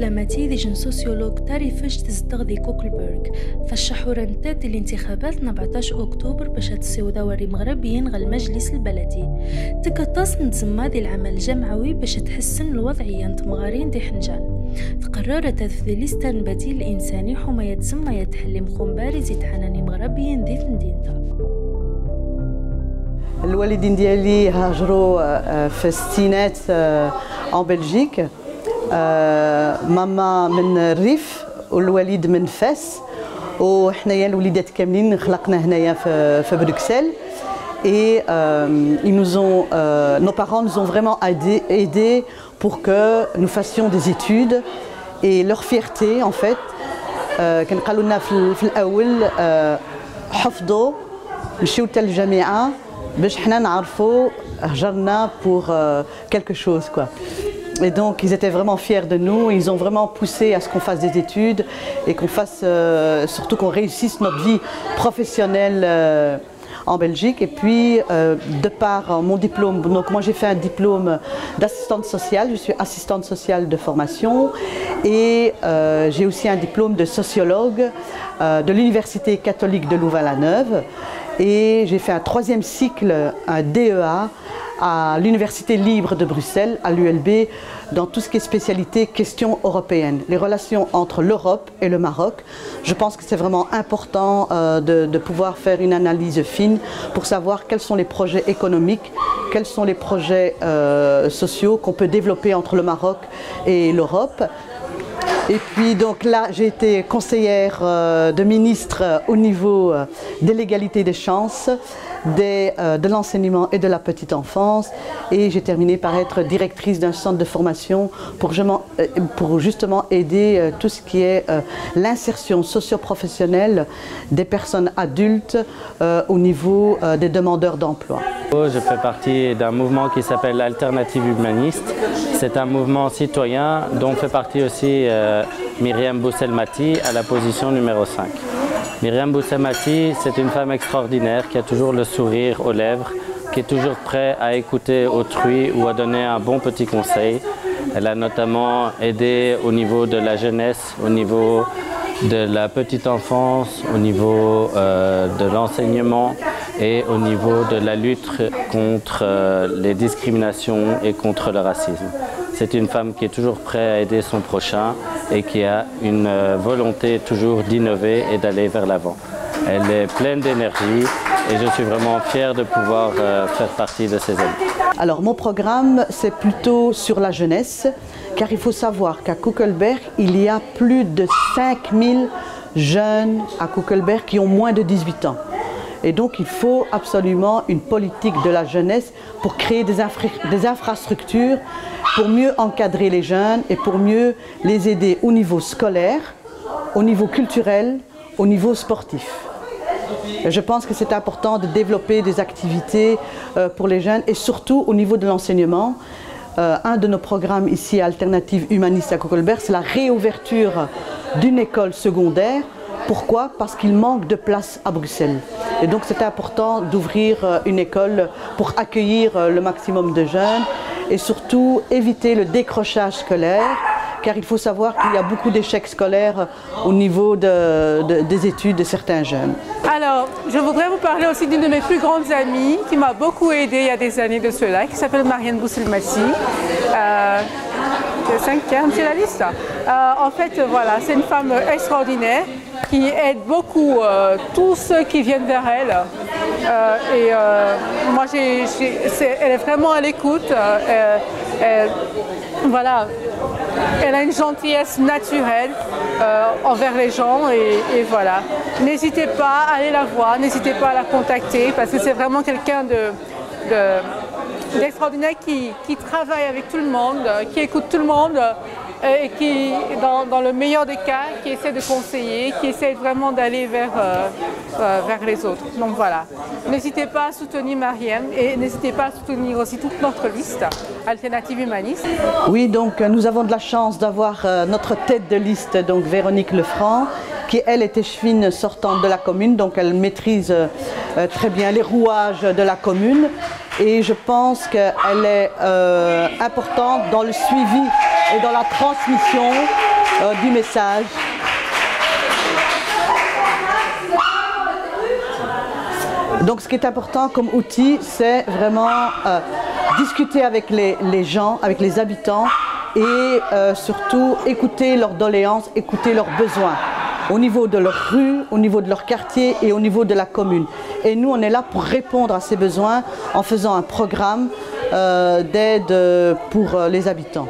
بوسلاماتي ديجن سوسيولوج تعرفش تزدغ دي كوكلبرغ فالشحورنتات الانتخابات 14 أكتوبر باش تسيو دوري مغربيين غا المجلس البلدي تكتص نتزما دي العمل الجمعوي باش تحسن الوضعية نتمغارين دي حنجان تقررت في ليستان بديل الإنساني حماية تزما يتحلم خنباري زيت حناني مغربيين دي فندينتا. الوالدين ديالي هاجروا في الستينات en بلجيك. ماما من الريف والوالد من فاس وحنايا الوليدات كاملين خلقنا هنايا في بروكسل. Et nos parents nous ont vraiment aidés pour que nous fassions des études. Et leur fierté en fait كان قالوا لنا في الأول حفظوا مشيو حتى للجامعة باش حنا نعرفوا هجرنا pour quelque chose quoi. Et donc ils étaient vraiment fiers de nous, ils ont vraiment poussé à ce qu'on fasse des études et qu'on fasse surtout qu'on réussisse notre vie professionnelle en Belgique. Et puis de par mon diplôme, donc moi j'ai fait un diplôme d'assistante sociale, je suis assistante sociale de formation et j'ai aussi un diplôme de sociologue de l'Université catholique de Louvain-la-Neuve. Et j'ai fait un 3e cycle, un DEA, à l'Université libre de Bruxelles, à l'ULB, dans tout ce qui est spécialité questions européennes, les relations entre l'Europe et le Maroc. Je pense que c'est vraiment important de pouvoir faire une analyse fine pour savoir quels sont les projets économiques, quels sont les projets sociaux qu'on peut développer entre le Maroc et l'Europe. Et puis donc là, j'ai été conseillère de ministre au niveau de l'égalité des chances, de l'enseignement et de la petite enfance. Et j'ai terminé par être directrice d'un centre de formation pour justement aider tout ce qui est l'insertion socio-professionnelle des personnes adultes au niveau des demandeurs d'emploi. Je fais partie d'un mouvement qui s'appelle Alternative Humaniste. C'est un mouvement citoyen dont fait partie aussi Myriam Bousselmati à la position numéro 5. Myriam Bousselmati, c'est une femme extraordinaire qui a toujours le sourire aux lèvres, qui est toujours prête à écouter autrui ou à donner un bon petit conseil. Elle a notamment aidé au niveau de la jeunesse, au niveau de la petite enfance, au niveau de l'enseignement et au niveau de la lutte contre les discriminations et contre le racisme. C'est une femme qui est toujours prête à aider son prochain et qui a une volonté toujours d'innover et d'aller vers l'avant. Elle est pleine d'énergie et je suis vraiment fier de pouvoir faire partie de ses amis. Alors mon programme c'est plutôt sur la jeunesse car il faut savoir qu'à Koekelberg il y a plus de 5000 jeunes à Koekelberg qui ont moins de 18 ans. Et donc il faut absolument une politique de la jeunesse pour créer des infrastructures, pour mieux encadrer les jeunes et pour mieux les aider au niveau scolaire, au niveau culturel, au niveau sportif. Et je pense que c'est important de développer des activités pour les jeunes et surtout au niveau de l'enseignement. Un de nos programmes ici, Alternative Humaniste à Koekelberg, c'est la réouverture d'une école secondaire. Pourquoi? Parce qu'il manque de place à Bruxelles. Et donc c'est important d'ouvrir une école pour accueillir le maximum de jeunes et surtout éviter le décrochage scolaire, car il faut savoir qu'il y a beaucoup d'échecs scolaires au niveau des études de certains jeunes. Alors, je voudrais vous parler aussi d'une de mes plus grandes amies qui m'a beaucoup aidée il y a des années de cela, qui s'appelle Marianne Bousselmati. C'est la liste. En fait, voilà, c'est une femme extraordinaire qui aide beaucoup tous ceux qui viennent vers elle. Moi, elle est vraiment à l'écoute. Voilà, elle a une gentillesse naturelle envers les gens et voilà. N'hésitez pas à aller la voir, n'hésitez pas à la contacter parce que c'est vraiment quelqu'un d'extraordinaire qui travaille avec tout le monde, qui écoute tout le monde et qui, dans le meilleur des cas, qui essaie de conseiller, qui essaie vraiment d'aller vers les autres. Donc voilà, n'hésitez pas à soutenir Mariam et n'hésitez pas à soutenir aussi toute notre liste Alternative Humaniste. Oui, donc nous avons de la chance d'avoir notre tête de liste, donc Véronique Lefranc, qui elle est échevine sortante de la commune, donc elle maîtrise très bien les rouages de la commune. Et je pense qu'elle est importante dans le suivi et dans la transmission du message. Donc ce qui est important comme outil, c'est vraiment discuter avec les gens, avec les habitants et surtout écouter leurs doléances, écouter leurs besoins au niveau de leur rue, au niveau de leur quartier et au niveau de la commune. Et nous, on est là pour répondre à ces besoins en faisant un programme d'aide pour les habitants.